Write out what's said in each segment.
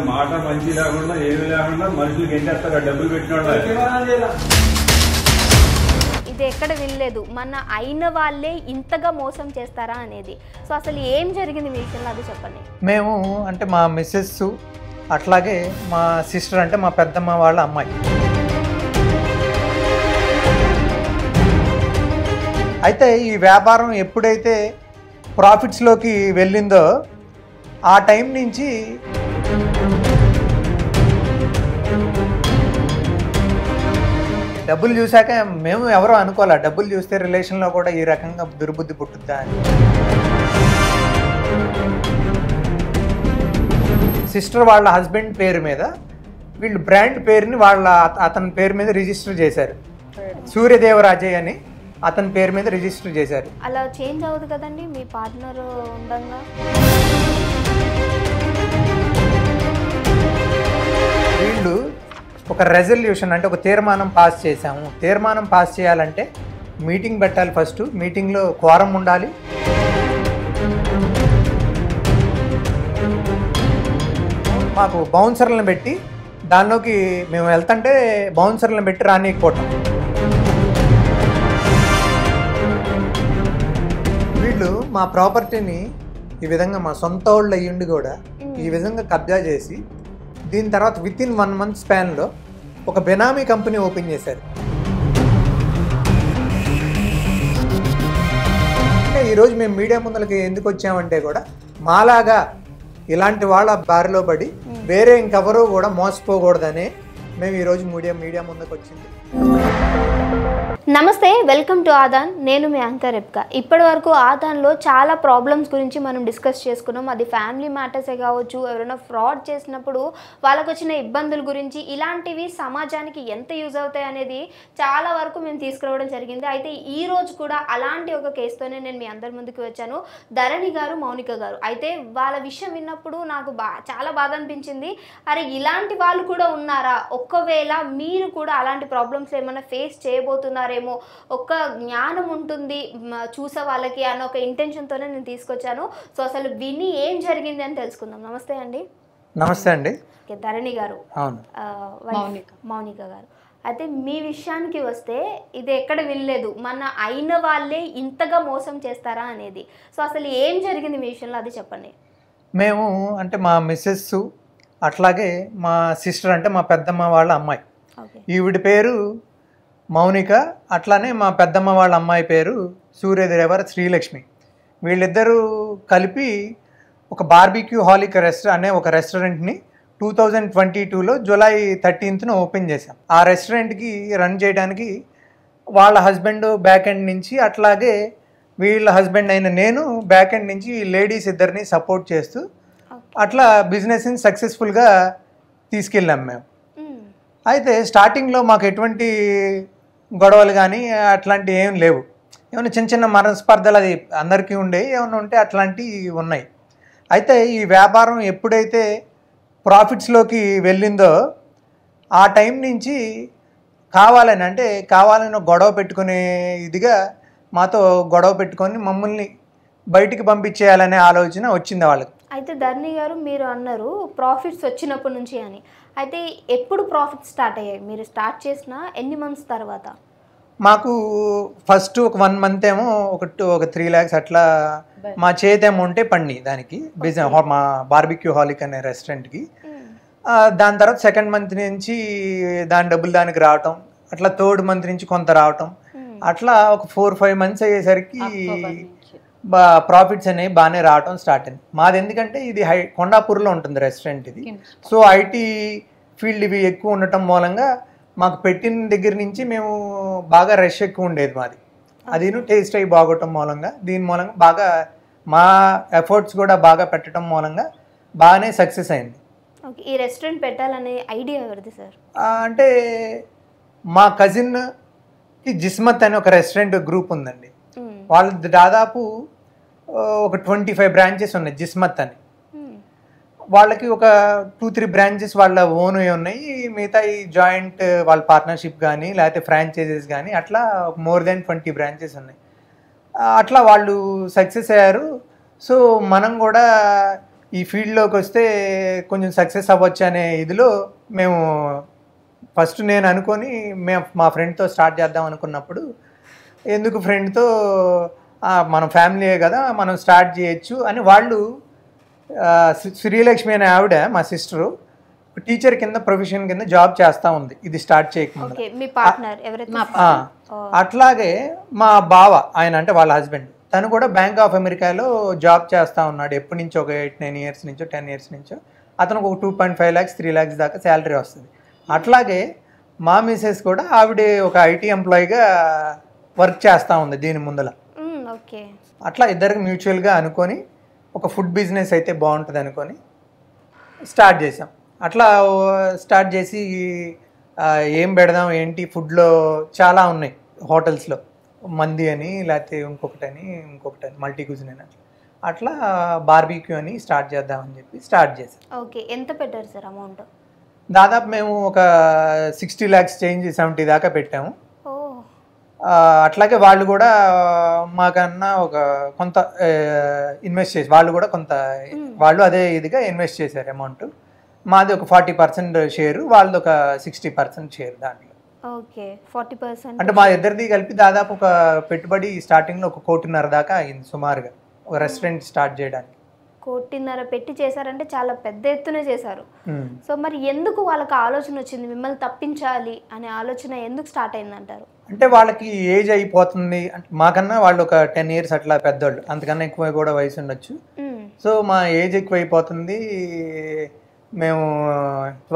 మాట మంచి లేకుండా ఏమి లేకుండా మనుషులకి ఏం చేస్తారు డబ్బులు పెట్టిన ఇది ఎక్కడ వినలేదు మన అయిన వాళ్ళే ఇంతగా మోసం చేస్తారా అనేది. సో అసలు ఏం జరిగింది మీ విషయంలో అది చెప్పండి. మేము అంటే మా మిస్సెస్ అట్లాగే మా సిస్టర్ అంటే మా పెద్దమ్మ వాళ్ళ అమ్మాయి. అయితే ఈ వ్యాపారం ఎప్పుడైతే ప్రాఫిట్స్లోకి వెళ్ళిందో ఆ టైం నుంచి డబ్బులు చూశాక మేము ఎవరో అనుకోలే, డబ్బులు చూస్తే రిలేషన్లో కూడా ఈ రకంగా దుర్బుద్ధి పుట్టుద్దా అని. సిస్టర్ వాళ్ళ హస్బెండ్ పేరు మీద వీళ్ళు బ్రాండ్ పేరుని అతని పేరు మీద రిజిస్టర్ చేశారు. సూర్యదేవరాజయ్య అని అతని పేరు మీద రిజిస్టర్ చేశారు. అలా చేంజ్ అవ్వదు కదండి మీ పార్ట్నర్ ఉండగా. వీళ్ళు ఒక రెజల్యూషన్ అంటే ఒక తీర్మానం పాస్ చేశాము. తీర్మానం పాస్ చేయాలంటే మీటింగ్ పెట్టాలి. ఫస్ట్ మీటింగ్లో క్వారం ఉండాలి. మాకు బౌన్సర్లను పెట్టి దానిలోకి మేము వెళ్తుంటే బౌన్సర్లను పెట్టి రానియకపోవటం. వీళ్ళు మా ప్రాపర్టీని ఈ విధంగా మా సొంత వాళ్ళు అయ్యుండి కూడా ఈ విధంగా కబ్జా చేసి దీని తర్వాత వితిన్ 1 month స్పాన్లో ఒక బెనామీ కంపెనీ ఓపెన్ చేశారు. అంటే ఈరోజు మేము మీడియా ముందలకి ఎందుకు వచ్చామంటే కూడా మాలాగా ఇలాంటి వాళ్ళ బారిలో పడి వేరే ఇంకెవరూ కూడా మోసపోకూడదనే మేము ఈరోజు మీడియా ముందుకు వచ్చింది. నమస్తే, వెల్కమ్ టు ఆదాన్. నేను మీ యాంకర్ రెబ్కా. ఇప్పటి వరకు ఆదాన్లో చాలా ప్రాబ్లమ్స్ గురించి మనం డిస్కస్ చేసుకున్నాం. అది ఫ్యామిలీ మ్యాటర్సే కావచ్చు, ఎవరైనా ఫ్రాడ్ చేసినప్పుడు వాళ్ళకు వచ్చిన ఇబ్బందుల గురించి, ఇలాంటివి సమాజానికి ఎంత యూజ్ అవుతాయి అనేది చాలా వరకు మేము తీసుకురావడం జరిగింది. అయితే ఈ రోజు కూడా అలాంటి ఒక కేసుతోనే నేను మీ అందరి ముందుకు వచ్చాను. ధరణి గారు, మౌనిక గారు. అయితే వాళ్ళ విషయం విన్నప్పుడు నాకు చాలా బాధ అనిపించింది. అరే ఇలాంటి వాళ్ళు కూడా ఉన్నారా, ఒక్కవేళ మీరు కూడా అలాంటి ప్రాబ్లమ్స్ ఏమైనా ఫేస్ చేయబోతున్నారేమో, ఒక జ్ఞానం ఉంటుంది చూసే వాళ్ళకి అన్న ఒక ఇంటెన్షన్తోనే నేను తీసుకొచ్చాను. సో అసలు విని ఏం జరిగింది అని తెలుసుకుందాం. నమస్తే అండి. నమస్తే అండి. ధరణి గారు, మౌనిక గారు. అయితే మీ విషయానికి వస్తే ఇది ఎక్కడ వినలేదు మన అయిన వాళ్ళే ఇంతగా మోసం చేస్తారా అనేది. సో అసలు ఏం జరిగింది మీ విషయంలో అది చెప్పండి. మేము అంటే మా మిస్సెస్ అట్లాగే మా సిస్టర్ అంటే మా పెద్దమ్మ వాళ్ళ అమ్మాయి. ఈవిడ పేరు మౌనిక, అట్లానే మా పెద్దమ్మ వాళ్ళ అమ్మాయి పేరు సూర్యదేవర శ్రీలక్ష్మి. వీళ్ళిద్దరూ కలిపి ఒక బార్బిక్యూ హాలిక్ అనే ఒక రెస్టారెంట్ని 2022లో July 13th ఓపెన్ చేశాం. ఆ రెస్టారెంట్కి రన్ చేయడానికి వాళ్ళ హస్బెండ్ బ్యాక్ ఎండ్ నుంచి, అట్లాగే వీళ్ళ హస్బెండ్ అయిన నేను బ్యాక్ ఎండ్ నుంచి లేడీస్ ఇద్దరిని సపోర్ట్ చేస్తూ అట్లా బిజినెస్ని సక్సెస్ఫుల్గా తీసుకెళ్ళాం మేము. అయితే స్టార్టింగ్లో మాకు ఎటువంటి గొడవలు కానీ అట్లాంటివి ఏం లేవు. ఏమైనా చిన్న చిన్న మనస్పర్ధలు అది అందరికీ ఉండే, ఏమైనా ఉంటే అట్లాంటివి ఉన్నాయి. అయితే ఈ వ్యాపారం ఎప్పుడైతే ప్రాఫిట్స్లోకి వెళ్ళిందో ఆ టైం నుంచి కావాలని గొడవ పెట్టుకునే ఇదిగా మాతో గొడవ పెట్టుకొని మమ్మల్ని బయటికి పంపించేయాలనే ఆలోచన వచ్చింది వాళ్ళకి. అయితే ధరణి గారు, మీరు అన్నారు ప్రాఫిట్స్ వచ్చినప్పటి నుంచి అని. అయితే ఎప్పుడు ప్రాఫిట్స్ స్టార్ట్ అయ్యాయి? మీరు స్టార్ట్ చేసిన ఎన్ని మంత్స్ తర్వాత? మాకు ఫస్ట్ ఒక 1 month ఏమో ఒక 3 lakhs అట్లా మా చేతి అమౌంటే పడినాయి దానికి, బిజినెస్ మా బార్బిక్యూ హాలిక్ అనే రెస్టారెంట్కి. దాని తర్వాత 2nd month నుంచి దాని డబ్బులు దానికి రావటం, అట్లా 3rd month నుంచి కొంత రావటం, అట్లా ఒక 4-5 months అయ్యేసరికి ప్రాఫిట్స్ అనేవి బాగానే రావటం స్టార్ట్ అయింది. మాది ఎందుకంటే ఇది కొండాపూర్లో ఉంటుంది రెస్టారెంట్ ఇది. సో ఐటీ ఫీల్డ్ ఇవి ఎక్కువ ఉండటం మూలంగా మాకు పెట్టిన దగ్గర నుంచి మేము బాగా రష్ ఎక్కువ ఉండేది మాది. అది టేస్ట్ అయ్యి బాగోవటం మూలంగా, దీని మూలంగా బాగా మా ఎఫర్ట్స్ కూడా బాగా పెట్టడం మూలంగా బాగానే సక్సెస్ అయింది. ఈ రెస్టారెంట్ పెట్టాలనే ఐడియా ఎవరిది సార్? అంటే మా కజిన్కి జిస్మత్ అనే ఒక రెస్టారెంట్ గ్రూప్ ఉందండి. వాళ్ళది దాదాపు ఒక 25 branches ఉన్నాయి జిస్మత్ అని. వాళ్ళకి ఒక 2-3 branches వాళ్ళ ఓన్ ఉన్నాయి, మిగతా ఈ జాయింట్ వాళ్ళ పార్ట్నర్షిప్ కానీ లేకపోతే ఫ్రాంచైజెస్ కానీ అట్లా more than 20 branches ఉన్నాయి. అట్లా వాళ్ళు సక్సెస్ అయ్యారు. సో మనం కూడా ఈ ఫీల్డ్లోకి వస్తే కొంచెం సక్సెస్ అవ్వచ్చు అనే ఇదిలో మేము ఫస్ట్ నేను అనుకొని మా ఫ్రెండ్తో స్టార్ట్ చేద్దాం అనుకున్నప్పుడు ఎందుకు ఫ్రెండ్తో మన ఫ్యామిలీయే కదా మనం స్టార్ట్ చేయొచ్చు అని వాళ్ళు శ్రీలక్ష్మి అనే ఆవిడ మా సిస్టరు టీచర్ కింద ప్రొఫెషన్ కింద జాబ్ చేస్తూ ఉంది ఇది స్టార్ట్ చేయకముందు. అట్లాగే మా బావ ఆయన అంటే వాళ్ళ హస్బెండ్ తను కూడా బ్యాంక్ ఆఫ్ అమెరికాలో జాబ్ చేస్తూ ఉన్నాడు ఎప్పటి నుంచో ఒక 8-9 ఇయర్స్ నుంచో 10 ఇయర్స్ నుంచో. అతనికి ఒక 2.5 lakhs 3 lakhs దాకా శాలరీ వస్తుంది. అట్లాగే మా మిసెస్ కూడా ఆవిడ ఒక ఐటీ ఎంప్లాయీగా వర్క్ చేస్తూ ఉంది దీని ముందల. అట్లా ఇద్దరికి మ్యూచువల్గా అనుకొని ఒక ఫుడ్ బిజినెస్ అయితే బాగుంటుంది అనుకొని స్టార్ట్ చేసాం. అట్లా స్టార్ట్ చేసి ఏం పెడదాం ఏంటి ఫుడ్లో చాలా ఉన్నాయి హోటల్స్లో మంది అని లేకపోతే ఇంకొకటని మల్టీ క్యూజిన్ అని అట్లా బార్బీక్యూ అని స్టార్ట్ చేద్దామని చెప్పి స్టార్ట్ చేసాం. ఓకే, ఎంత పెట్టారు సార్ అమౌంట్? దాదాపు మేము ఒక 60 lakhs చేంజ్ 70 దాకా పెట్టాము. అట్లాగే వాళ్ళు కూడా మాకన్నా ఒక కొంత ఇన్వెస్ట్ చేసి వాళ్ళు అదే ఇదిగా ఇన్వెస్ట్ చేశారు అమౌంట్. మాది ఒక 40% షేరు, వాళ్ళది ఒక 60% షేర్ దాంట్లో. ఓకే, 40% అంటే మా ఇద్దరిది కలిపి దాదాపు ఒక పెట్టుబడి స్టార్టింగ్లో 1.5 కోటి దాకా అయింది సుమారుగా ఒక రెస్టారెంట్ స్టార్ట్ చేయడానికి. 1.5 కోటి పెట్టి చేశారంటే చాలా పెద్ద ఎత్తున చేశారు. సో మరి ఎందుకు వాళ్ళకి ఆలోచన వచ్చింది మిమ్మల్ని తప్పించాలి అనే ఆలోచన ఎందుకు స్టార్ట్ అయిందంటారు? అంటే వాళ్ళకి ఏజ్ అయిపోతుంది అంటే మాకన్నా వాళ్ళు ఒక 10 years అట్లా పెద్దోళ్ళు, అంతకన్నా ఎక్కువ కూడా వయసు ఉండొచ్చు. సో మా ఏజ్ ఎక్కువ అయిపోతుంది, మేము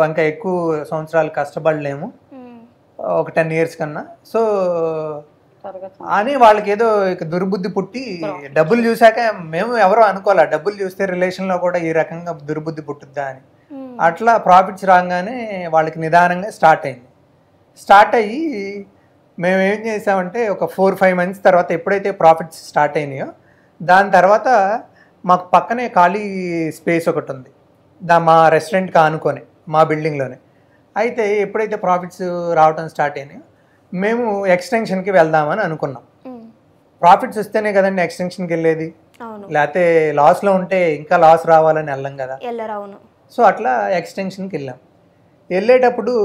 ఇంకా ఎక్కువ సంవత్సరాలు కష్టపడలేము ఒక 10 years కన్నా. సో అని వాళ్ళకి ఏదో దుర్బుద్ధి పుట్టి డబ్బులు చూసాక మేము ఎవరో అనుకోలే డబ్బులు చూస్తే రిలేషన్లో కూడా ఈ రకంగా దుర్బుద్ధి పుట్టుద్దా అని. అట్లా ప్రాఫిట్స్ రాగానే వాళ్ళకి నిదానంగా స్టార్ట్ అయ్యి మేము ఏం చేసామంటే ఒక 4-5 months తర్వాత ఎప్పుడైతే ప్రాఫిట్స్ స్టార్ట్ అయినాయో దాని తర్వాత మాకు పక్కనే ఖాళీ స్పేస్ ఒకటి ఉంది మా రెస్టారెంట్కి ఆనుకొని మా బిల్డింగ్లోనే. అయితే ఎప్పుడైతే ప్రాఫిట్స్ రావడం స్టార్ట్ అయినాయో మేము ఎక్స్టెన్షన్కి వెళ్దామని అనుకున్నాం. ప్రాఫిట్స్ వస్తేనే కదండి ఎక్స్టెన్షన్కి వెళ్ళేది, లేకపోతే లాస్లో ఉంటే ఇంకా లాస్ రావాలని వెళ్ళాం కదా. సో అట్లా ఎక్స్టెన్షన్కి వెళ్ళేటప్పుడు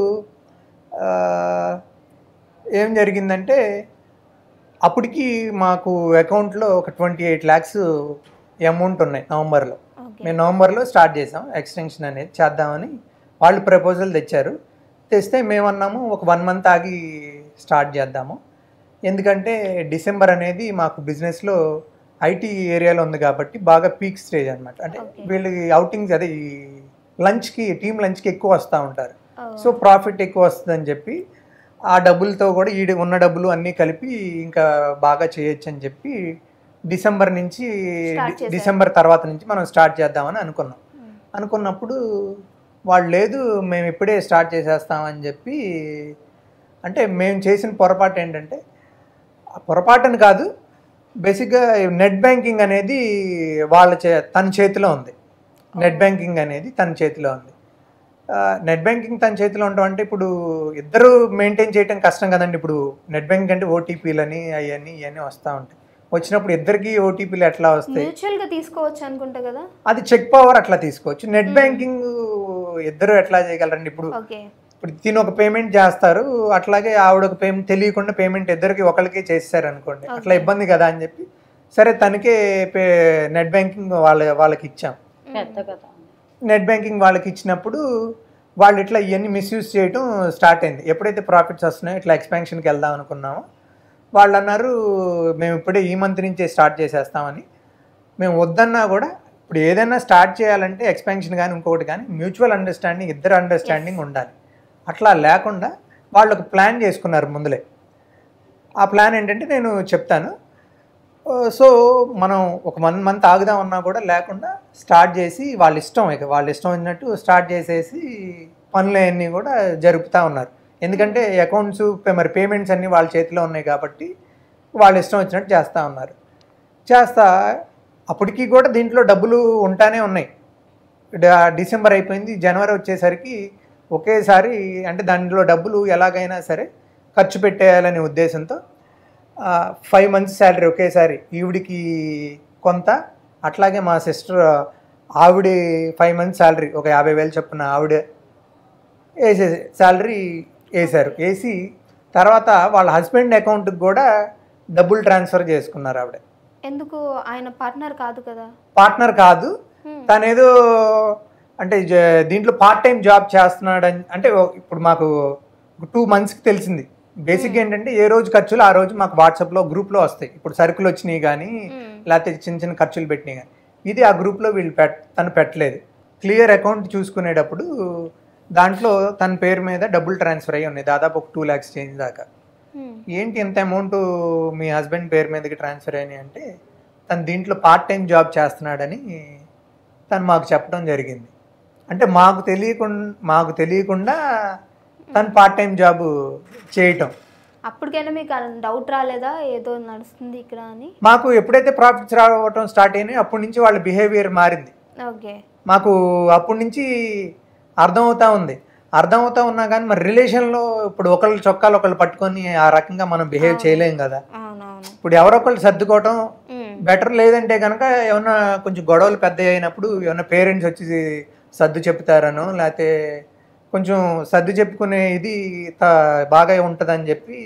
ఏం జరిగిందంటే అప్పటికి మాకు అకౌంట్లో ఒక 28 lakhs అమౌంట్ ఉన్నాయి నవంబర్లో. మేము నవంబర్లో స్టార్ట్ చేసాం ఎక్స్టెన్షన్ అనేది చేద్దామని. వాళ్ళు ప్రపోజల్ తెస్తే మేమన్నాము ఒక 1 month ఆగి స్టార్ట్ చేద్దాము, ఎందుకంటే డిసెంబర్ అనేది మాకు బిజినెస్లో ఐటీ ఏరియాలో ఉంది కాబట్టి బాగా పీక్ స్టేజ్ అనమాట. అంటే వీళ్ళకి అవుటింగ్స్ అదే ఈ టీమ్ లంచ్కి ఎక్కువ వస్తూ ఉంటారు. సో ప్రాఫిట్ ఎక్కువ వస్తుందని చెప్పి ఆ డబ్బులతో కూడా ఉన్న డబ్బులు అన్నీ కలిపి ఇంకా బాగా చేయొచ్చు అని చెప్పి డిసెంబర్ తర్వాత నుంచి మనం స్టార్ట్ చేద్దామని అనుకున్నప్పుడు వాళ్ళు లేదు మేము ఇప్పుడే స్టార్ట్ చేసేస్తామని చెప్పి. అంటే మేము చేసిన పొరపాటు ఏంటంటే పొరపాటుని కాదు, బేసిక్గా నెట్ బ్యాంకింగ్ అనేది తన చేతిలో ఉంది. నెట్ బ్యాంకింగ్ తన చేతిలో ఉండటం అంటే ఇప్పుడు ఇద్దరు మెయింటైన్ చేయడం కష్టం కదండి. ఇప్పుడు నెట్ బ్యాంకింగ్ అంటే ఓటీపీలని ఇవన్నీ వస్తూ ఉంటాయి. వచ్చినప్పుడు ఇద్దరికి ఓటీపీలు ఎట్లా వస్తాయి? మ్యూచువల్గా తీసుకోవచ్చు అనుకుంటా కదా, అది చెక్ పవర్ అట్లా తీసుకోవచ్చు. నెట్ బ్యాంకింగ్ ఇద్దరు ఎట్లా చేయగలరండి? ఇప్పుడు తిని ఒక పేమెంట్ చేస్తారు, అట్లాగే ఆవిడ ఒక పేమెంట్ తెలియకుండా పేమెంట్ ఇద్దరికి ఒకరికే చేస్తారు అనుకోండి, అట్లా ఇబ్బంది కదా అని చెప్పి సరే తనకే నెట్ బ్యాంకింగ్ వాళ్ళకి ఇచ్చాం. నెట్ బ్యాంకింగ్ వాళ్ళకి ఇచ్చినప్పుడు వాళ్ళు ఇట్లా ఇవన్నీ మిస్యూజ్ చేయడం స్టార్ట్ అయింది. ఎప్పుడైతే ప్రాఫిట్స్ వస్తున్నాయో ఇట్లా ఎక్స్పాన్షన్కి వెళ్దాం అనుకున్నామో వాళ్ళు అన్నారు మేము ఇప్పుడే ఈ మంత్ నుంచే స్టార్ట్ చేసేస్తామని. మేము వద్దన్నా కూడా ఇప్పుడు ఏదైనా స్టార్ట్ చేయాలంటే ఎక్స్పాన్షన్ కానీ ఇంకొకటి కానీ మ్యూచువల్ అండర్స్టాండింగ్, ఇద్దరు అండర్స్టాండింగ్ ఉండాలి. అట్లా లేకుండా వాళ్ళు ఒక ప్లాన్ చేసుకున్నారు ముందులే. ఆ ప్లాన్ ఏంటంటే నేను చెప్తాను. సో మనం ఒక 1 month ఆగుదాం అన్నా కూడా లేకుండా స్టార్ట్ చేసి వాళ్ళ ఇష్టం ఉన్నట్టు స్టార్ట్ చేసేసి పనులన్నీ కూడా జరుపుతూ ఉన్నారు. ఎందుకంటే అకౌంట్స్ మరి పేమెంట్స్ అన్నీ వాళ్ళ చేతిలో ఉన్నాయి కాబట్టి వాళ్ళు ఇష్టం వచ్చినట్టు చేస్తూ ఉన్నారు. అప్పటికి కూడా దీంట్లో డబ్బులు ఉంటానే ఉన్నాయి. డిసెంబర్ అయిపోయింది, జనవరి వచ్చేసరికి ఒకేసారి అంటే దాంట్లో డబ్బులు ఎలాగైనా సరే ఖర్చు పెట్టేయాలనే ఉద్దేశంతో 5 months శాలరీ ఒకేసారి ఈవిడికి కొంత, అట్లాగే మా సిస్టర్ ఆవిడ 5 months శాలరీ ఒక 50,000 చొప్పున ఆవిడ శాలరీ వేశారు. వేసి తర్వాత వాళ్ళ హస్బెండ్ అకౌంట్కి కూడా డబ్బులు ట్రాన్స్ఫర్ చేసుకున్నారు ఆవిడ. ఎందుకు? ఆయన పార్ట్నర్ కాదు కదా. పార్ట్నర్ కాదు, తనేదో అంటే దీంట్లో పార్ట్ టైం జాబ్ చేస్తున్నాడని. అంటే ఇప్పుడు మాకు 2 monthsకి తెలిసింది. బేసిక్గా ఏంటంటే ఏ రోజు ఖర్చులు ఆ రోజు మాకు వాట్సాప్లో గ్రూప్లో వస్తాయి. ఇప్పుడు సరుకులు వచ్చినాయి కానీ లేకపోతే చిన్న చిన్న ఖర్చులు పెట్టినాయి కానీ, ఇది ఆ గ్రూప్లో వీళ్ళు తను పెట్టలేదు. క్లియర్ అకౌంట్ చూసుకునేటప్పుడు దాంట్లో తన పేరు మీద డబ్బులు ట్రాన్స్ఫర్ అయ్యి ఉన్నాయి, దాదాపు ఒక 2 lakhs చేంజ్ దాకా. ఏంటి ఎంత అమౌంట్ మీ హస్బెండ్ పేరు మీదకి ట్రాన్స్ఫర్ అయినాయి అంటే, తను దీంట్లో పార్ట్ టైం జాబ్ చేస్తున్నాడని తను మాకు చెప్పడం జరిగింది. అంటే మాకు తెలియకుండా తను పార్ట్ టైం జాబ్ చేయటం. అప్పటికైనా మీకు డౌట్ రాలేదా ఏదో నడుస్తుంది ఇక్కడ అని? మాకు ఎప్పుడైతే ప్రాఫిట్స్ రావటం స్టార్ట్ అయినాయి అప్పటి నుంచి వాళ్ళ బిహేవియర్ మారింది. ఓకే. మాకు అప్పటి నుంచి అర్థమవుతా ఉన్నా కానీ మరి రిలేషన్లో ఇప్పుడు ఒకళ్ళు చొక్కాలు ఒకళ్ళు పట్టుకొని ఆ రకంగా మనం బిహేవ్ చేయలేం కదా. ఇప్పుడు ఎవరొకళ్ళు సర్దుకోవటం బెటర్. లేదంటే కనుక ఏమన్నా కొంచెం గొడవలు పెద్ద అయినప్పుడు ఏమన్నా పేరెంట్స్ వచ్చి సర్దు చెప్తారనో లేకపోతే కొంచెం సర్దు చెప్పుకునే ఇది బాగా ఉంటుందని చెప్పి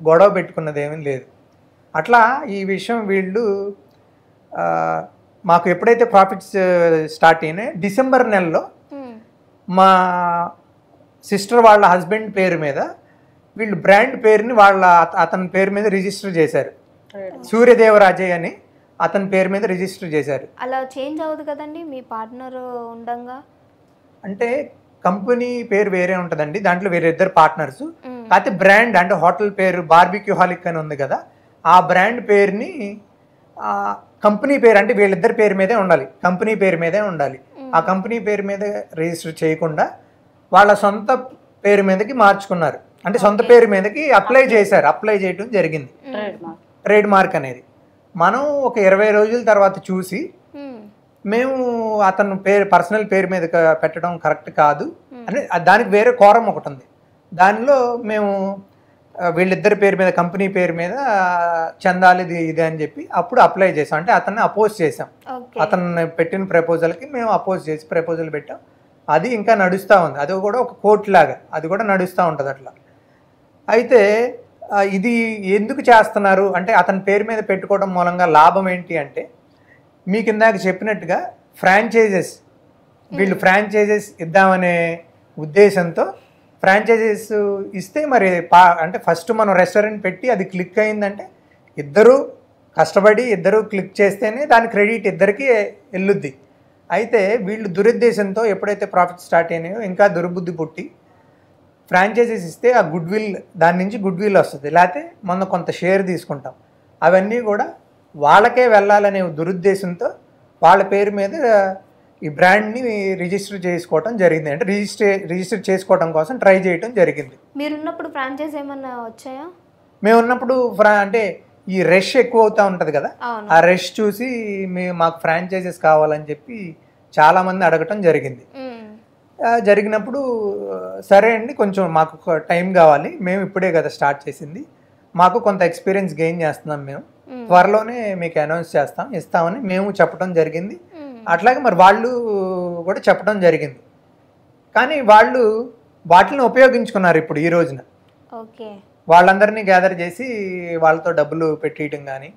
గొడవ పెట్టుకున్నది ఏమీ లేదు. అట్లా ఈ విషయం వీళ్ళు మాకు ఎప్పుడైతే ప్రాఫిట్స్ స్టార్ట్ అయినాయి డిసెంబర్ నెలలో మా సిస్టర్ వాళ్ళ హస్బెండ్ పేరు మీద వీళ్ళు బ్రాండ్ పేరుని అతని పేరు మీద రిజిస్టర్ చేశారు. సూర్యదేవరాజయ్య అని అతని పేరు మీద రిజిస్టర్ చేశారు. అలా చేంజ్ అవ్వదు కదండి మీ పార్ట్నర్ ఉండంగా? అంటే కంపెనీ పేరు వేరే ఉంటుందండి, దాంట్లో వేరే 2 పార్ట్నర్స్. కాకపోతే బ్రాండ్ అంటే హోటల్ పేరు బార్బిక్యూ హాలిక్ అని ఉంది కదా, ఆ బ్రాండ్ పేరుని కంపెనీ పేరు అంటే వీళ్ళిద్దరి పేరు మీదే ఉండాలి, కంపెనీ పేరు మీదే ఉండాలి. ఆ కంపెనీ పేరు మీద రిజిస్టర్ చేయకుండా వాళ్ళ సొంత పేరు మీదకి మార్చుకున్నారు. అంటే సొంత పేరు మీదకి అప్లై చేయడం జరిగింది, ట్రేడ్ మార్క్ అనేది. మనం ఒక 20 రోజుల తర్వాత చూసి మేము అతను పర్సనల్ పేరు మీద పెట్టడం కరెక్ట్ కాదు అని దానికి వేరే కోరం ఒకటి ఉంది. దానిలో మేము వీళ్ళిద్దరి పేరు మీద కంపెనీ పేరు మీద చెందాలి ఇది అని చెప్పి అప్పుడు అప్లై చేసాం. అంటే అతన్ని అపోజ్ చేసాం. అతను పెట్టిన ప్రపోజల్కి మేము అపోజ్ చేసి ప్రపోజల్ పెట్టాం. అది ఇంకా నడుస్తూ ఉంది. అది కూడా ఒక కోర్టు లాగా అది కూడా నడుస్తూ ఉంటుంది అట్లా. అయితే ఇది ఎందుకు చేస్తున్నారు అంటే అతని పేరు మీద పెట్టుకోవడం మూలంగా లాభం ఏంటి అంటే, మీకు ఇందాక చెప్పినట్టుగా వీళ్ళు ఫ్రాంచైజెస్ ఇద్దామనే ఉద్దేశంతో ఫ్రాంచైజెస్ ఇస్తే మరి అంటే ఫస్ట్ మనం రెస్టారెంట్ పెట్టి అది క్లిక్ అయిందంటే ఇద్దరు కష్టపడి ఇద్దరు క్లిక్ చేస్తేనే దాని క్రెడిట్ ఇద్దరికి వెళ్ళుద్ది. అయితే వీళ్ళు దురుద్దేశంతో ఎప్పుడైతే ప్రాఫిట్ స్టార్ట్ అయినాయో ఇంకా దుర్బుద్ధి పుట్టి ఫ్రాంచైజీస్ ఇస్తే ఆ దాని నుంచి గుడ్ విల్ వస్తుంది, లేకపోతే మనం కొంత షేర్ తీసుకుంటాం. అవన్నీ కూడా వాళ్ళకే వెళ్ళాలనే దురుద్దేశంతో వాళ్ళ పేరు మీద ఈ బ్రాండ్ని రిజిస్టర్ చేసుకోవడం జరిగింది. అంటే రిజిస్టర్ చేసుకోవడం కోసం ట్రై చేయడం జరిగింది. మీరున్నప్పుడు ఫ్రాంచైజ్ ఏమన్నా వచ్చాయా? మేము ఉన్నప్పుడు అంటే ఈ రష్ ఎక్కువ అవుతూ ఉంటుంది కదా, ఆ రష్ చూసి మాకు ఫ్రాంచైజెస్ కావాలని చెప్పి చాలామంది అడగటం జరిగినప్పుడు సరే అండి కొంచెం మాకు టైం కావాలి, మేము ఇప్పుడే కదా స్టార్ట్ చేసింది, మాకు కొంత ఎక్స్పీరియన్స్ గెయిన్ చేస్తున్నాం, మేము త్వరలోనే మీకు అనౌన్స్ ఇస్తామని మేము చెప్పడం జరిగింది. అట్లాగే మరి వాళ్ళు కూడా చెప్పడం జరిగింది. కానీ వాళ్ళు వాటిని ఉపయోగించుకున్నారు. ఇప్పుడు ఈ రోజున వాళ్ళందరినీ గ్యాదర్ చేసి వాళ్ళతో డబ్బులు పెట్టేయటం కానీ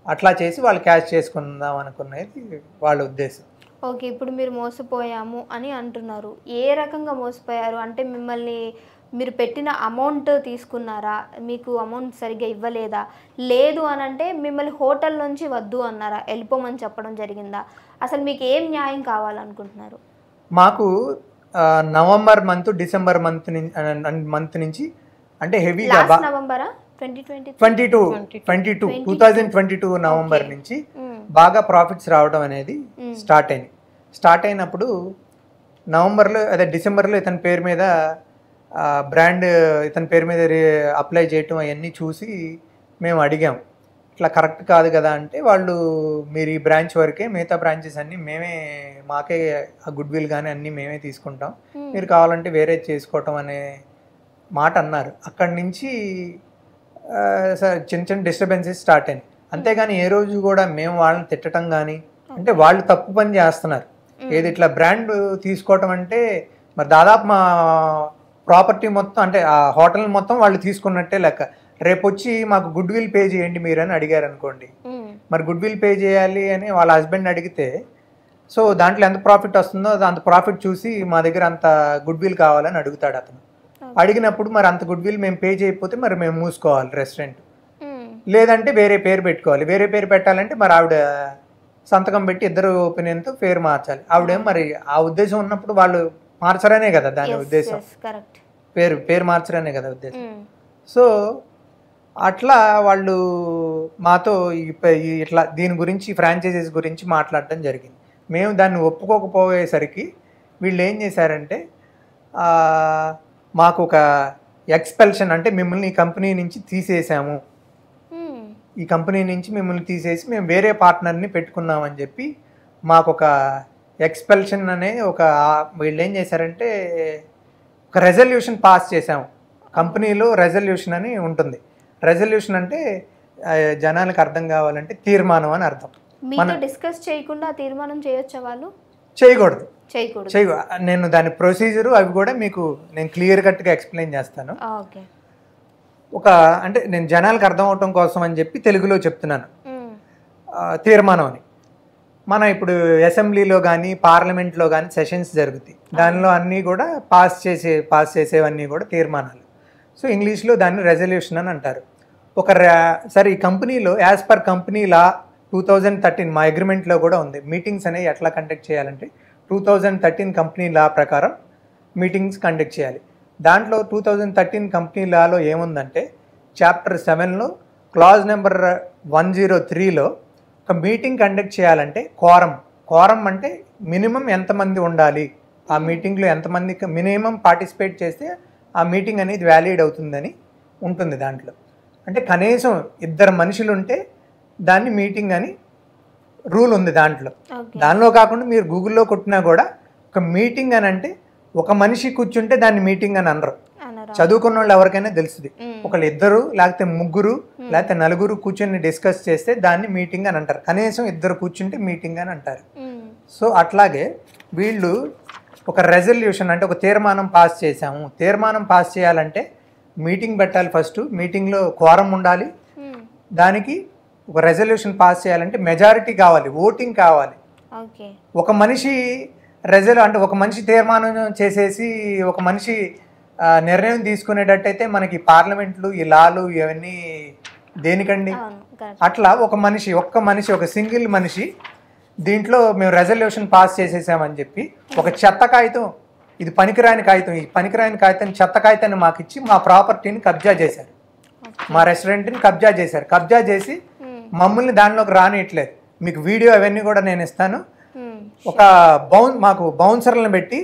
అట్లా చేసి వాళ్ళు క్యాష్ చేసుకుందాం అనుకునేది వాళ్ళ ఉద్దేశం. ఓకే, ఇప్పుడు మీరు మోసపోయాము అని అంటున్నారు. ఏ రకంగా మోసపోయారు అంటే మీరు పెట్టిన అమౌంట్ తీసుకున్నారా, మీకు అమౌంట్ సరిగ్గా ఇవ్వలేదా, లేదు అని అంటే మిమ్మల్ని హోటల్ నుంచి వద్దు అన్నారా, వెళ్ళిపోమని చెప్పడం జరిగిందా? అసలు మీకు ఏం న్యాయం కావాలనుకుంటున్నారు? మాకు నవంబర్ మంత్ డిసెంబర్ మంత్ నుంచి అంటే హెవీగా 2022 నవంబర్ నుంచి బాగా ప్రాఫిట్స్ రావడం అనేది స్టార్ట్ అయినప్పుడు డిసెంబర్లో ఇతని పేరు మీద బ్రాండ్ ఇతని పేరు మీద అప్లై చేయటం అవన్నీ చూసి మేము అడిగాం, ఇట్లా కరెక్ట్ కాదు కదా అంటే వాళ్ళు మీరు ఈ బ్రాంచ్ వరకే, మిగతా బ్రాంచెస్ అన్నీ మాకే ఆ గుడ్ విల్ కానీ అన్నీ మేమే తీసుకుంటాం, మీరు కావాలంటే వేరే చేసుకోవటం అనే మాట అన్నారు. అక్కడి నుంచి చిన్న డిస్టర్బెన్సెస్ స్టార్ట్ అయినాయి. అంతేగాని ఏ రోజు కూడా మేము వాళ్ళని తిట్టడం కానీ అంటే వాళ్ళు తప్పు పని చేస్తున్నారు. ఏది ఇట్లా బ్రాండ్ తీసుకోవటం అంటే మరి దాదాపు మా ప్రాపర్టీ మొత్తం అంటే ఆ హోటల్ మొత్తం వాళ్ళు తీసుకున్నట్టే లెక్క. రేపు వచ్చి మాకు గుడ్ విల్ పే చేయండి మీరు అని అడిగారు అనుకోండి, మరి గుడ్ విల్ పే చేయాలి అని వాళ్ళ హస్బెండ్ అడిగితే సో దాంట్లో ఎంత ప్రాఫిట్ వస్తుందో అంత ప్రాఫిట్ చూసి మా దగ్గర అంత గుడ్ విల్ కావాలని అడుగుతాడు అతను. అడిగినప్పుడు మరి అంత గుడ్ విల్ మేము పే చేయకపోతే మరి మేము మూసుకోవాలి రెస్టారెంట్, లేదంటే వేరే పేరు పెట్టుకోవాలి. వేరే పేరు పెట్టాలంటే మరి ఆవిడ సంతకం పెట్టి ఇద్దరు ఒపీనియన్తో పేరు మార్చాలి. ఆవిడేం మరి ఆ ఉద్దేశం ఉన్నప్పుడు వాళ్ళు మార్చరనే కదా దాని ఉద్దేశం, పేరు మార్చరనే కదా ఉద్దేశం. సో అట్లా వాళ్ళు మాతో ఇట్లా దీని గురించి ఫ్రాంచైజీస్ గురించి మాట్లాడటం జరిగింది. మేము దాన్ని ఒప్పుకోకపోయేసరికి వీళ్ళు ఏం చేశారంటే మాకు ఒక ఎక్స్పెల్షన్ అంటే మిమ్మల్ని ఈ కంపెనీ నుంచి తీసేసాము, ఈ కంపెనీ నుంచి మిమ్మల్ని తీసేసి మేము వేరే పార్ట్నర్ని పెట్టుకున్నామని చెప్పి మాకు ఒక ఎక్స్పెల్షన్ అనే వీళ్ళు ఏం చేశారంటే ఒక రెజల్యూషన్ పాస్ చేసాము. కంపెనీలో రెజల్యూషన్ అని ఉంటుంది. రెజల్యూషన్ అంటే జనాలకు అర్థం కావాలంటే తీర్మానం అని అర్థం. మీతో డిస్కస్ చేయకుండా తీర్మానం చేయొచ్చా వాళ్ళు? చేయకూడదు. నేను దాని ప్రొసీజరు అవి కూడా మీకు నేను క్లియర్ కట్గా ఎక్స్ప్లెయిన్ చేస్తాను. అంటే నేను జనాలకు అర్థం అవటం కోసం అని చెప్పి తెలుగులో చెప్తున్నాను. తీర్మానం అని మన ఇప్పుడు అసెంబ్లీలో కానీ పార్లమెంట్లో కానీ సెషన్స్ జరుగుతాయి, దానిలో అన్నీ కూడా పాస్ చేసేవన్నీ కూడా తీర్మానాలు. సో ఇంగ్లీష్లో దాన్ని రెజల్యూషన్ అని అంటారు. సరే ఈ కంపెనీలో యాజ్ పర్ కంపెనీ లా 2013 మా అగ్రిమెంట్లో కూడా ఉంది. మీటింగ్స్ అనేవి ఎట్లా కండక్ట్ చేయాలంటే 2013 కంపెనీ లా ప్రకారం మీటింగ్స్ కండక్ట్ చేయాలి. దాంట్లో 2013 కంపెనీ లాలో ఏముందంటే చాప్టర్ 7లో క్లాజ్ నెంబర్ 103లో ఒక మీటింగ్ కండక్ట్ చేయాలంటే కోరం అంటే మినిమం ఎంతమంది ఉండాలి, ఆ మీటింగ్లో ఎంతమందికి మినిమం పార్టిసిపేట్ చేస్తే ఆ మీటింగ్ అనేది వ్యాలిడ్ అవుతుందని ఉంటుంది. దాంట్లో అంటే కనీసం 2 మనుషులు ఉంటే దాన్ని మీటింగ్ అని రూల్ ఉంది దానిలో కాకుండా మీరు గూగుల్లో కొట్టినా కూడా ఒక మీటింగ్ అని అంటే ఒక మనిషి కూర్చుంటే దాన్ని మీటింగ్ అని అనరు. చదువుకున్న వాళ్ళు ఎవరికైనా తెలుస్తుంది. ఒకళ్ళు 2 లేకపోతే 3 లేకపోతే 4 కూర్చొని డిస్కస్ చేస్తే దాన్ని మీటింగ్ అని అంటారు. కనీసం 2 కూర్చుంటే మీటింగ్ అని అంటారు. సో అట్లాగే వీళ్ళు ఒక రెజల్యూషన్ అంటే ఒక తీర్మానం పాస్ చేశాము. తీర్మానం పాస్ చేయాలంటే మీటింగ్ పెట్టాలి. ఫస్ట్ మీటింగ్లో క్వారం ఉండాలి. దానికి ఒక రెజల్యూషన్ పాస్ చేయాలంటే మెజారిటీ కావాలి, ఓటింగ్ కావాలి. ఒక మనిషి అంటే ఒక మనిషి తీర్మానం చేసేసి ఒక మనిషి నిర్ణయం తీసుకునేటట్టయితే మనకి పార్లమెంట్లు ఈ లాలు ఇవన్నీ దేనికండి? అట్లా ఒక్క మనిషి ఒక సింగిల్ మనిషి దీంట్లో మేము రెజల్యూషన్ పాస్ చేసేసామని చెప్పి ఒక చెత్త కాగితం, ఇది పనికిరాని కాగితం, ఈ పనికిరాని కాగితాన్ని చెత్త కాగితాన్ని మాకు ఇచ్చి మా ప్రాపర్టీని కబ్జా చేశారు, మా రెస్టారెంట్ని కబ్జా చేశారు. కబ్జా చేసి మమ్మల్ని దానిలోకి రానియట్లేదు. మీకు వీడియో అవన్నీ కూడా నేను ఇస్తాను. మాకు బౌన్సర్లను పెట్టి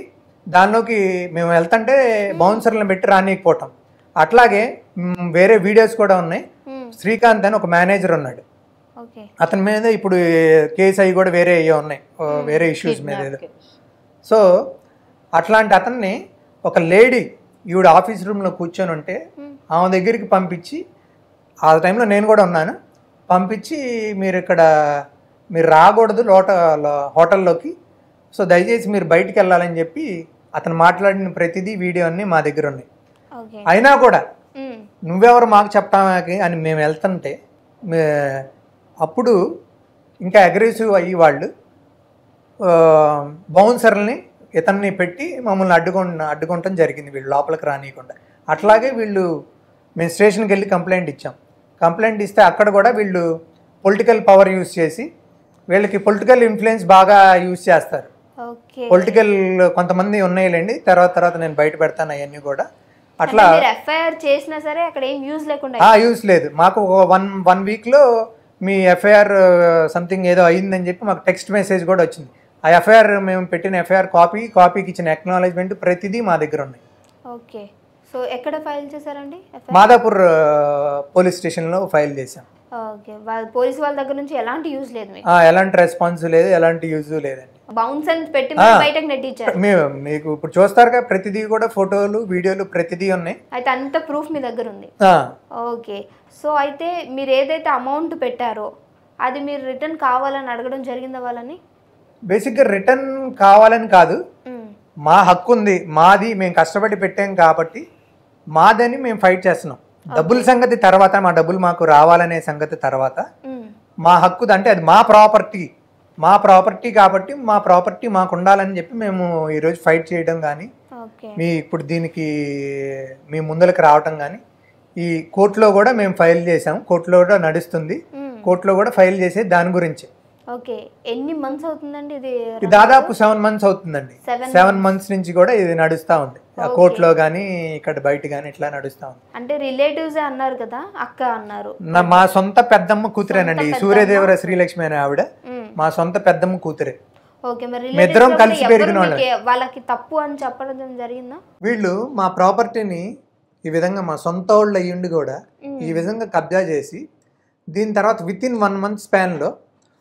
దానిలోకి మేము వెళ్తుంటే బౌన్సర్లను పెట్టి రానియకపోవటం. అట్లాగే వేరే వీడియోస్ కూడా ఉన్నాయి. శ్రీకాంత్ అని ఒక మేనేజర్ ఉన్నాడు, అతని మీద ఇప్పుడు కేసు అవి కూడా వేరే ఉన్నాయి, వేరే ఇష్యూస్ మీద ఏదో. సో అట్లాంటి అతన్ని ఒక లేడీ ఈవిడ ఆఫీస్ రూమ్లో కూర్చొని ఉంటే ఆమె దగ్గరికి పంపించి, ఆ టైంలో నేను కూడా ఉన్నాను, పంపించి మీరు రాకూడదు హోటల్లోకి, సో దయచేసి మీరు బయటికి వెళ్ళాలని చెప్పి అతను మాట్లాడిన ప్రతిదీ వీడియో అన్నీ మా దగ్గర ఉన్నాయి. అయినా కూడా నువ్వెవరు మాకు చెప్తామాకి అని మేము వెళ్తుంటే అప్పుడు ఇంకా అగ్రెసివ్ అయ్యి వాళ్ళు బౌన్సర్ని ఇతన్ని పెట్టి మమ్మల్ని అడ్డుకోవటం జరిగింది, వీళ్ళు లోపలికి రానియకుండా. అట్లాగే మేము స్టేషన్కి వెళ్ళి కంప్లైంట్ ఇచ్చాం. కంప్లైంట్ ఇస్తే అక్కడ కూడా వీళ్ళు పొలిటికల్ పవర్ యూజ్ చేసి, వీళ్ళకి పొలిటికల్ ఇన్ఫ్లుయెన్స్ బాగా యూజ్ చేస్తారు. పొలిటికల్ కొంతమంది ఉన్నాయిలేండి, తర్వాత నేను బయట పెడతాను అవన్నీ కూడా. అట్లా యూజ్ లేదు. మాకు 1 వీక్లో మీ ఎఫ్ఐఆర్ సంథింగ్ ఏదో అయిందని చెప్పి మాకు టెక్స్ట్ మెసేజ్ కూడా వచ్చింది. ఆ ఎఫ్ఐఆర్ మేము పెట్టిన ఎఫ్ఐఆర్ కాపీకి ఇచ్చిన అక్నాలెడ్జ్మెంట్ ప్రతిదీ మా దగ్గర ఉన్నాయి. ఓకే, సో ఎక్కడ ఫైల్ చేశారండి? మాదాపూర్ పోలీస్ స్టేషన్లో ఫైల్ చేశాం. ఓకే, పోలీస్ వాళ్ళ దగ్గర నుంచి ఎలాంటి యూజ్ లేదు, ఎలాంటి రెస్పాన్స్ లేదు, ఎలాంటి యూజ్ లేదండి. బౌన్సర్ పెట్టి బయటకు నెట్టించారు. మీకు ఇప్పుడు చూస్తారుగా ప్రతిదీ కూడా ఫోటోలు వీడియోలు ప్రతిదీ ఉన్నాయి. అయితే అంత ప్రూఫ్ మీ దగ్గర ఉంది. ఓకే, సో అయితే మీరు ఏదైతే అమౌంట్ పెట్టారో అది మీరు రిటర్న్ కావాలని అడగడం జరిగిందా వాళ్ళని? బేసిక్గా రిటర్న్ కావాలని కాదు, మా హక్కు ఉంది, మాది, మేము కష్టపడి పెట్టాం కాబట్టి మాదని మేము ఫైట్ చేస్తున్నాం. డబ్బుల సంగతి తర్వాత, మా డబ్బులు మాకు రావాలనే సంగతి తర్వాత, మా హక్కు అంటే అది మా ప్రాపర్టీ కాబట్టి మా ప్రాపర్టీ మాకు ఉండాలని చెప్పి మేము ఈరోజు ఫైట్ చేయడం కానీ, మీ ఇప్పుడు దీనికి మీ ముందరికి రావటం కానీ, ఈ కోర్టులో కూడా మేము ఫైల్ చేసాం, కోర్టులో కూడా నడుస్తుంది, కోర్టులో కూడా ఫైల్ చేసే దాని గురించి. ఓకే, ఎన్ని మంత్స్ అవుతుందండి ఇది? దాదాపు 7 months అవుతుందండి. 7 months నుంచి కూడా ఇది నడుస్తూ ఉంది, కోర్టులో కానీ ఇక్కడ బయట కానీ ఇట్లా నడుస్తూ ఉంది. అంటే రిలేటివ్స్ అన్నారు కదా, అక్క అన్నారు. మా సొంత పెద్దమ్మ కూతురేనండి, సూర్యదేవర శ్రీలక్ష్మి అనే ఆవిడ మా సొంత పెద్దమ్మ కూతురే. ఓకే, మరి ఇద్దరం కలిసి పెరిగిన వాళ్ళకి తప్పు అని చెప్పడం జరిగిందా? వీళ్ళు మా ప్రాపర్టీని ఈ విధంగా మా సొంత వాళ్ళు అయ్యుండి కూడా ఈ విధంగా కబ్జా చేసి, దీని తర్వాత within 1 month స్పాన్లో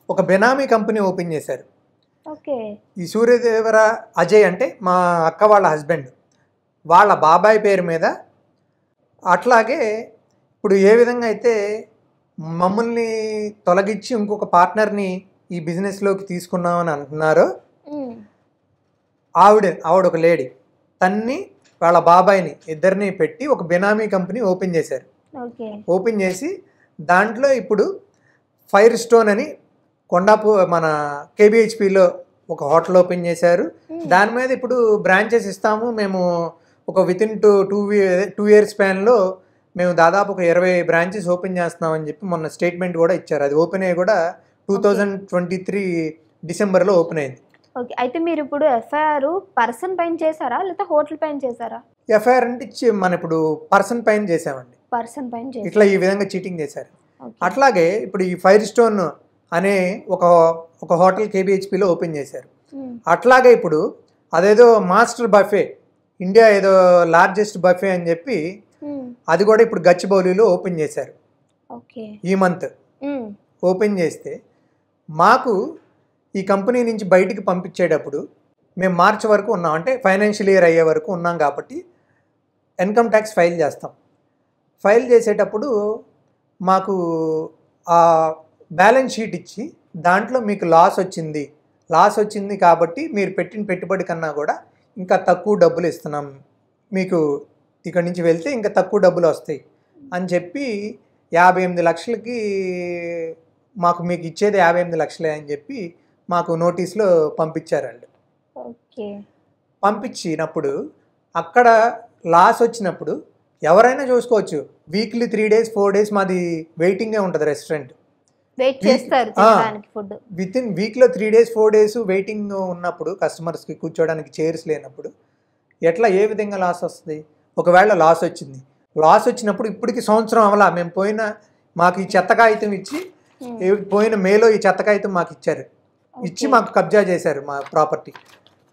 ఒక బెనామీ కంపెనీ ఓపెన్ చేశారు. ఈ సూర్యదేవర అజయ్ అంటే మా అక్క వాళ్ళ హస్బెండ్, వాళ్ళ బాబాయ్ పేరు మీద. అట్లాగే ఇప్పుడు ఏ విధంగా అయితే మమ్మల్ని తొలగించి ఇంకొక పార్ట్నర్ని ఈ బిజినెస్లోకి తీసుకున్నామని అంటున్నారో, ఆవిడ ఒక లేడీ తన్ని వాళ్ళ బాబాయ్ని ఇద్దరిని పెట్టి ఒక బెనామీ కంపెనీ ఓపెన్ చేశారు. ఓపెన్ చేసి దాంట్లో ఇప్పుడు ఫైర్ స్టోన్ అని మన KBHPలో ఒక హోటల్ ఓపెన్ చేశారు. దాని మీద ఇప్పుడు బ్రాంచెస్ ఇస్తాము మేము, ఒక వితిన్ 2 years స్పాన్లో మేము దాదాపు ఒక 20 బ్రాంచెస్ ఓపెన్ చేస్తున్నామని చెప్పి మొన్న స్టేట్మెంట్ కూడా ఇచ్చారు. అది ఓపెన్ అయ్యి కూడా 2023 డిసెంబర్లో ఓపెన్ అయింది. ఓకే, అయితే మీరు ఇప్పుడు FIR పర్సన్ పైన చేశారా లేకపోతే హోటల్ పైన చేశారా? FIR అంటే మన ఇప్పుడు పర్సన్ పైన చేసామండి. పర్సన్ పైన ఇట్లా ఈ విధంగా చీటింగ్ చేశారు. అట్లాగే ఇప్పుడు ఈ ఫైర్ స్టోన్ అనే ఒక హోటల్ KBHPలో ఓపెన్ చేశారు. అట్లాగే ఇప్పుడు అదేదో మాస్టర్ బఫే, ఇండియా ఏదో లార్జెస్ట్ బఫే అని చెప్పి అది కూడా ఇప్పుడు గచ్చిబౌలిలో ఓపెన్ చేశారు. ఈ మంత్ ఓపెన్ చేస్తే మాకు ఈ కంపెనీ నుంచి బయటికి పంపించేటప్పుడు మేము మార్చి వరకు ఉన్నాం, అంటే ఫైనాన్షియల్ ఇయర్ అయ్యే వరకు ఉన్నాం కాబట్టి ఇన్కమ్ ట్యాక్స్ ఫైల్ చేస్తాం. ఫైల్ చేసేటప్పుడు మాకు ఆ బ్యాలెన్స్ షీట్ ఇచ్చి దాంట్లో మీకు లాస్ వచ్చింది కాబట్టి మీరు పెట్టిన పెట్టుబడి కన్నా కూడా ఇంకా తక్కువ డబ్బులు ఇస్తున్నాం, మీకు ఇక్కడి నుంచి వెళ్తే ఇంకా తక్కువ డబ్బులు వస్తాయి అని చెప్పి 58 లక్షలకి మీకు ఇచ్చేది 58 లక్షలే అని చెప్పి మాకు నోటీస్లో పంపించారండి. పంపించినప్పుడు అక్కడ లాస్ వచ్చినప్పుడు ఎవరైనా చూసుకోవచ్చు, వీక్లీ 3 days 4 days మాది వెయిటింగే ఉంటుంది, రెస్టారెంట్ విత్ ఇన్ వీక్లో 3 days 4 days వెయిటింగ్ ఉన్నప్పుడు కస్టమర్స్కి కూర్చోడానికి చైర్స్ లేనప్పుడు ఎట్లా ఏ విధంగా లాస్ వస్తుంది? ఒకవేళ లాస్ వచ్చినప్పుడు ఇప్పటికి సంవత్సరం అవలా మేము మాకు ఈ చెత్త కాగితం ఇచ్చి, పోయిన మేలో ఈ చెత్త కాగితం మాకు ఇచ్చి మాకు కబ్జా చేశారు. మా ప్రాపర్టీ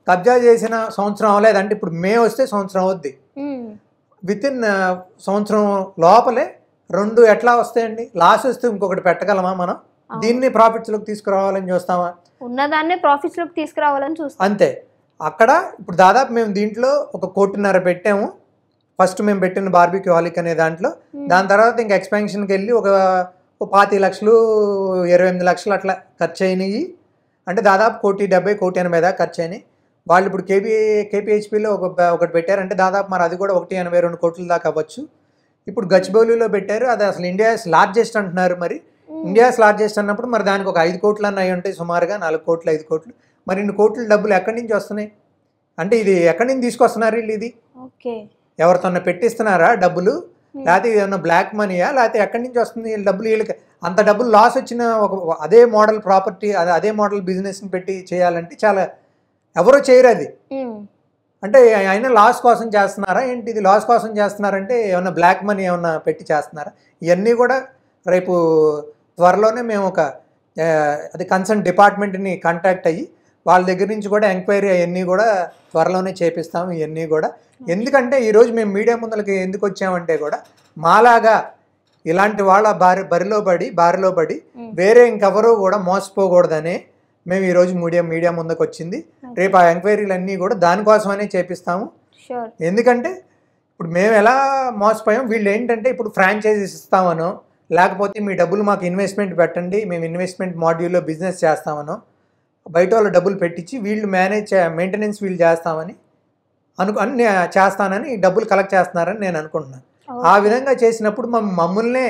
కబ్జా చేసిన సంవత్సరం అవ్వలేదంటే ఇప్పుడు మే వస్తే సంవత్సరం అవుద్ది. విత్ ఇన్ సంవత్సరం లోపలే 2 ఎట్లా వస్తాయండి? లాస్ వస్తే ఇంకొకటి పెట్టగలమా మనం? దీన్ని ప్రాఫిట్స్లోకి తీసుకురావాలని చూస్తామా? ఉన్నదాన్నే ప్రాఫిట్స్లోకి తీసుకురావాలని చూస్తాం అంతే. అక్కడ ఇప్పుడు దాదాపు మేము దీంట్లో 1.5 కోటి పెట్టాము. ఫస్ట్ మేము పెట్టిన బార్బిక్యూ హాలిక్ అనే దాంట్లో, దాని తర్వాత ఇంకా ఎక్స్పాన్షన్కి వెళ్ళి ఒక 25 లక్షలు 28 లక్షలు అట్లా ఖర్చు అయినాయి. అంటే దాదాపు 1,70 1,80 దాకా ఖర్చు అయినాయి. వాళ్ళు ఇప్పుడు KPHPలో ఒకటి పెట్టారంటే దాదాపు మరి అది కూడా 1,82 కోట్ల దాకా అవ్వచ్చు. ఇప్పుడు గచ్చిబౌలిలో పెట్టారు, అది అసలు ఇండియాస్ లార్జెస్ట్ అంటున్నారు. మరి ఇండియాస్ లార్జెస్ట్ అన్నప్పుడు మరి దానికి ఒక 5 కోట్లు అన్న అయి ఉంటాయి సుమారుగా, 4 కోట్లు 5 కోట్లు. మరి ఇన్ని కోట్ల డబ్బులు ఎక్కడి నుంచి వస్తున్నాయి? అంటే ఇది ఎక్కడి నుంచి తీసుకొస్తున్నారు వీళ్ళు? ఇది ఎవరితో పెట్టిస్తున్నారా డబ్బులు, లేకపోతే ఏమన్నా బ్లాక్ మనీయా, లేకపోతే ఎక్కడి నుంచి వస్తుంది వీళ్ళ డబ్బులు? వీళ్ళకి అంత డబ్బులు లాస్ వచ్చిన అదే మోడల్ ప్రాపర్టీ, అదే మోడల్ బిజినెస్ని పెట్టి చేయాలంటే చాలా ఎవరో చేయరు అది. అంటే ఆయన లాస్ కోసం చేస్తున్నారా ఏంటి? ఇది లాస్ కోసం చేస్తున్నారంటే ఏమన్నా బ్లాక్ మనీ ఏమన్నా పెట్టి చేస్తున్నారా? ఇవన్నీ కూడా రేపు త్వరలోనే మేము అది కన్సర్న్ డిపార్ట్మెంట్ని కాంటాక్ట్ అయ్యి వాళ్ళ దగ్గర నుంచి కూడా ఎంక్వైరీ అవన్నీ కూడా త్వరలోనే చేపిస్తాము. ఇవన్నీ కూడా ఎందుకంటే ఈరోజు మేము మీడియా ముందులకి ఎందుకు వచ్చామంటే కూడా మాలాగా ఇలాంటి వాళ్ళ బారిలో పడి వేరే ఇంకెవరూ కూడా మోసపోకూడదనే మేము ఈరోజు మీడియా ముందుకు వచ్చింది. రేపు ఆ ఎంక్వైరీలు అన్నీ కూడా దానికోసమనే చేపిస్తాము. ఎందుకంటే ఇప్పుడు మేము ఎలా మోసపోయాం, వీళ్ళు ఏంటంటే ఇప్పుడు ఫ్రాంచైజీస్ ఇస్తామనో లేకపోతే మీ డబ్బులు మాకు ఇన్వెస్ట్మెంట్ పెట్టండి, మేము ఇన్వెస్ట్మెంట్ మాడ్యూల్లో బిజినెస్ చేస్తామనో, బయట వాళ్ళు డబ్బులు పెట్టించి వీళ్ళు మెయింటెనెన్స్ వీళ్ళు చేస్తామని అన్ని చేస్తానని డబ్బులు కలెక్ట్ చేస్తున్నారని నేను అనుకుంటున్నాను. ఆ విధంగా చేసినప్పుడు మమ్మల్నే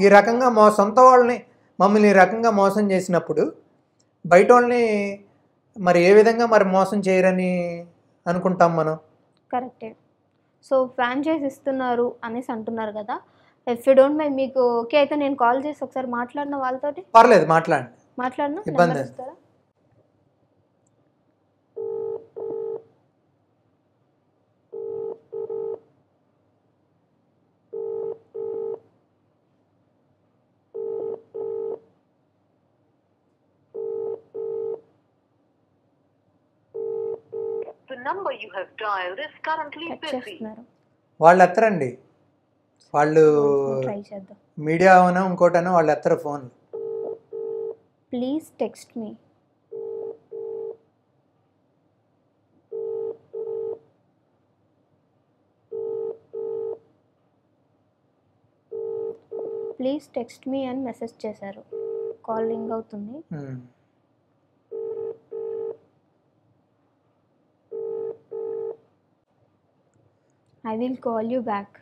ఈ రకంగా సొంత వాళ్ళని మమ్మల్ని ఈ రకంగా మోసం చేసినప్పుడు బయట వాళ్ళని మరి ఏ విధంగా మరి మోసం చేయరని అనుకుంటాం మనం? కరెక్టే. సో ఫ్రాంచైజ్ ఇస్తున్నారు అనేసి అంటున్నారు కదా, ఇఫ్ యూ డోంట్ మైండ్ మీకు ఓకే అయితే నేను కాల్ చేసి ఒకసారి మాట్లాడిన వాళ్ళతోటి. పర్లేదు, మాట్లాడినా ఇబ్బంది లేదు. ఇస్తారా? వాళ్ళు ఎత్తరండి, వాళ్ళు మీడియా అవునా ఇంకోటనో వాళ్ళు ఎత్తరు phone. Please text me. Please text me అని మెసేజ్ చేశారు. కాల్ రింగ్ అవుతుంది. I will call you back.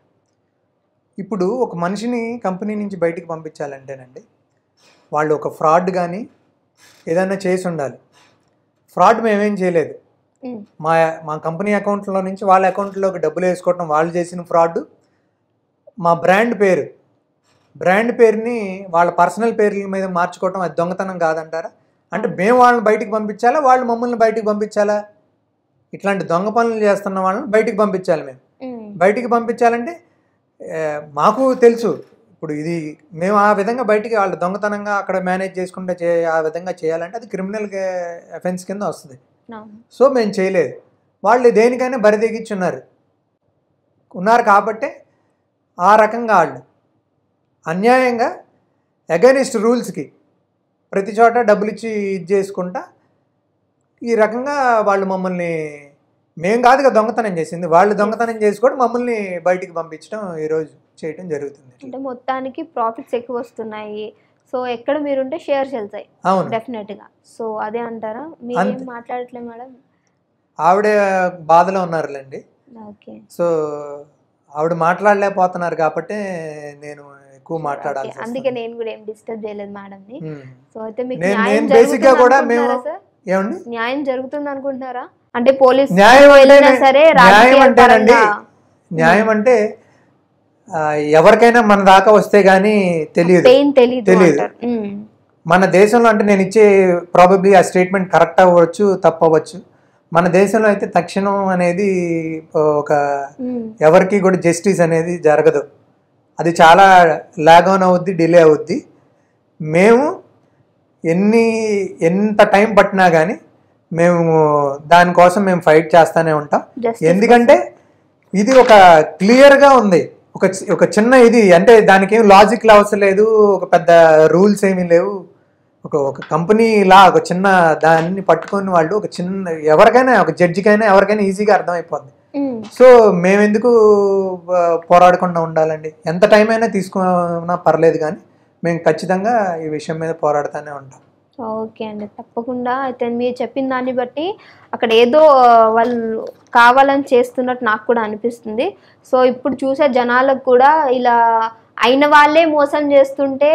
ఇప్పుడు ఒక మనిషిని కంపెనీ నుంచి బయటికి పంపించాలంటేనండి వాళ్ళు ఒక ఫ్రాడ్ కానీ ఏదైనా చేసి ఉండాలి. ఫ్రాడ్ మేమేం చేయలేదు. మా కంపెనీ అకౌంట్లో నుంచి వాళ్ళ అకౌంట్లోకి డబ్బులు వేసుకోవటం వాళ్ళు చేసిన ఫ్రాడ్. మా బ్రాండ్ పేరుని వాళ్ళ పర్సనల్ పేర్ల మీద మార్చుకోవటం అది దొంగతనం కాదంటారా? అంటే మేము వాళ్ళని బయటికి పంపించాలా, వాళ్ళు మమ్మల్ని బయటికి పంపించాలా? ఇట్లాంటి దొంగ పనులు చేస్తున్న వాళ్ళని బయటికి పంపించాలి. మేము బయటికి పంపించాలంటే మాకు తెలుసు ఇప్పుడు ఇది మేము ఆ విధంగా బయటికి వాళ్ళు దొంగతనంగా అక్కడ మేనేజ్ చేసుకుంటే ఆ విధంగా చేయాలంటే అది క్రిమినల్ అఫెన్స్ కింద వస్తుంది. సో మేము చేయలేదు. వాళ్ళు దేనికైనా ఉన్నారు కాబట్టి ఆ రకంగా వాళ్ళు అన్యాయంగా అగైనిస్ట్ రూల్స్కి ప్రతి చోట డబ్బులు ఇచ్చి ఇది చేసుకుంటా ఈ రకంగా వాళ్ళు మమ్మల్ని, మేము కాదుగా దొంగతనం చేసింది, వాళ్ళు దొంగతనం చేసుకోవడం మమ్మల్ని బయటికి పంపించడం ఈరోజు చేయడం జరుగుతుంది. అంటే మొత్తానికి ప్రాఫిట్స్ ఎక్కువ వస్తున్నాయి. సో ఎక్కడ మీరుంటే షేర్స్ వెళ్తాయి డెఫినెట్గా. సో అదే అంటారా? మీరు మాట్లాడట్లేదు మేడం? ఆవిడ బాధలో ఉన్నారులేండి. ఓకే. సో ఆవిడ మాట్లాడలేకపోతున్నారు కాబట్టి నేను ఎక్కువ మాట్లాడాలి. అందుకే నేను కూడా ఏం డిస్టర్బ్ చేయలేదు మేడంని. సో అయితే మీకు న్యాయం జరుగుతుంది అనుకుంటున్నారా? అంటే పోలీస్ న్యాయం అంటే ఎవరికైనా మన దాకా వస్తే గానీ తెలియదు. మన దేశంలో అంటే నేను ఇచ్చే ప్రాబబ్లీ ఆ స్టేట్మెంట్ కరెక్ట్ అవ్వచ్చు, తప్పవచ్చు. మన దేశంలో అయితే తక్షణం అనేది ఒక ఎవరికి కూడా జస్టిస్ అనేది జరగదు. అది చాలా లాగ్ ఆన్ అవుద్ది, డిలే అవుద్ది. మేము ఎంత టైం పట్టినా కానీ మేము దానికోసం మేము ఫైట్ చేస్తూనే ఉంటాం. ఎందుకంటే ఇది ఒక క్లియర్గా ఉంది, ఒక చిన్న ఇది అంటే దానికి ఏం లాజిక్లు అవసరం లేదు, ఒక పెద్ద రూల్స్ ఏమీ లేవు. ఒక కంపెనీ లా ఒక చిన్న దాన్ని పట్టుకొని వాళ్ళు ఒక చిన్న ఎవరికైనా ఒక జడ్జికైనా ఎవరికైనా ఈజీగా అర్థమైపోద్ది. సో మేమెందుకు పోరాడకుండా ఉండాలండి? ఎంత టైం అయినా తీసుకున్నా పర్లేదు, కానీ మేము ఖచ్చితంగా ఈ విషయం మీద పోరాడుతూనే ఉంటాం. ఓకే అండి, తప్పకుండా. అయితే మీరు చెప్పిన దాన్ని బట్టి అక్కడ ఏదో వాళ్ళు కావాలని చేస్తున్నట్టు నాకు కూడా అనిపిస్తుంది. సో ఇప్పుడు చూసే జనాలకు కూడా ఇలా అయిన వాళ్ళే మోసం చేస్తుంటే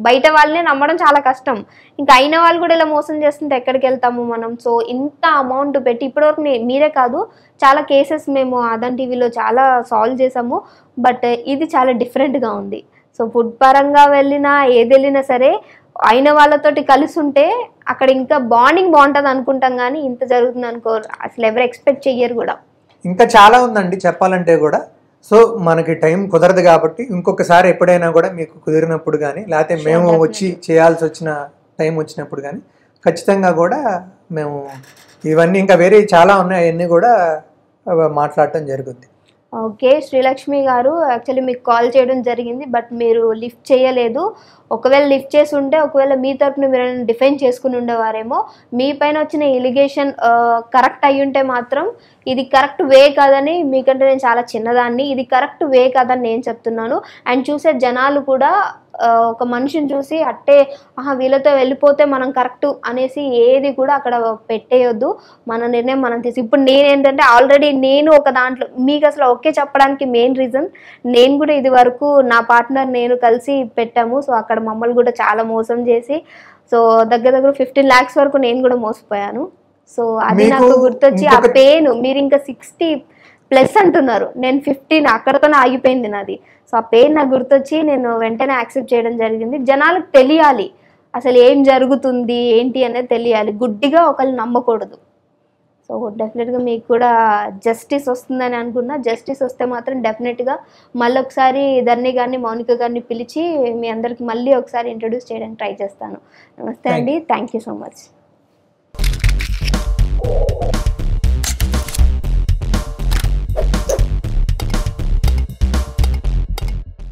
బయట వాళ్ళనే నమ్మడం చాలా కష్టం. ఇంకా అయిన వాళ్ళు కూడా ఇలా మోసం చేస్తుంటే ఎక్కడికి వెళ్తాము మనం? సో ఇంత అమౌంట్ పెట్టి ఇప్పటివరకు మీరే కాదు చాలా కేసెస్ మేము ఆదాన్ టీవీలో చాలా సాల్వ్ చేసాము. బట్ ఇది చాలా డిఫరెంట్గా ఉంది. సో ఫుడ్ పరంగా వెళ్ళినా ఏది వెళ్ళినా సరే అయిన వాళ్ళతోటి కలిసి ఉంటే అక్కడ ఇంకా బాండింగ్ బాగుంటుంది అనుకుంటాం, కానీ ఇంత జరుగుతుంది అనుకోరు, అసలు ఎవరు ఎక్స్పెక్ట్ చెయ్యరు కూడా. ఇంకా చాలా ఉందండి చెప్పాలంటే కూడా. సో మనకి టైం కుదరదు కాబట్టి ఇంకొకసారి ఎప్పుడైనా కూడా మీకు కుదిరినప్పుడు కానీ లేకపోతే మేము వచ్చి చేయాల్సి వచ్చిన టైం వచ్చినప్పుడు కానీ ఖచ్చితంగా కూడా మేము ఇవన్నీ ఇంకా వేరే చాలా ఉన్నాయి అవన్నీ కూడా మాట్లాడటం జరుగుద్ది. ఓకే శ్రీలక్ష్మి గారు, యాక్చువల్లీ మీకు కాల్ చేయడం జరిగింది బట్ మీరు లిఫ్ట్ చేయలేదు. ఒకవేళ లిఫ్ట్ చేసి ఉంటే ఒకవేళ మీ తరపున మీరు డిఫెండ్ చేసుకుని ఉండేవారేమో. మీ పైన వచ్చిన ఎలిగేషన్ కరెక్ట్ అయ్యి ఉంటే మాత్రం ఇది కరెక్ట్ వే కాదని, మీకంటే నేను చాలా చిన్నదాన్ని, ఇది కరెక్ట్ వే కాదని నేను చెప్తున్నాను. అండ్ చూసే జనాలు కూడా ఒక మనిషిని చూసి అట్టే వీళ్ళతో వెళ్ళిపోతే మనం కరెక్ట్ అనేసి ఏది కూడా అక్కడ పెట్టేయొద్దు. మన నిర్ణయం మనం తీసి ఇప్పుడు నేనేంటంటే ఆల్రెడీ నేను ఒక దాంట్లో మీకు అసలు ఓకే చెప్పడానికి మెయిన్ రీజన్ నేను కూడా ఇది వరకు నా పార్ట్నర్ నేను కలిసి పెట్టాము. సో అక్కడ మమ్మల్ని కూడా చాలా మోసం చేసి సో దగ్గర 15 lakhs వరకు నేను కూడా మోసపోయాను. సో అది నాకు గుర్తొచ్చి ఆ పెయిన్ మీరు ఇంకా 60+ అంటున్నారు, నేను 15 అక్కడతోనే ఆగిపోయింది నాది. సో ఆ పెయిన్ నాకు గుర్తొచ్చి నేను వెంటనే యాక్సెప్ట్ చేయడం జరిగింది. జనాలకు తెలియాలి అసలు ఏం జరుగుతుంది ఏంటి అనేది తెలియాలి, గుడ్డిగా ఒకళ్ళు నమ్మకూడదు. సో డెఫినెట్గా మీకు కూడా జస్టిస్ వస్తుందని అనుకున్నా. జస్టిస్ వస్తే మాత్రం డెఫినెట్గా మళ్ళీ ఒకసారి ధర్ని గారిని మౌనిక గారిని పిలిచి మీ అందరికి మళ్ళీ ఒకసారి ఇంట్రొడ్యూస్ చేయడానికి ట్రై చేస్తాను. నమస్తే అండి, థ్యాంక్ యూ సో మచ్.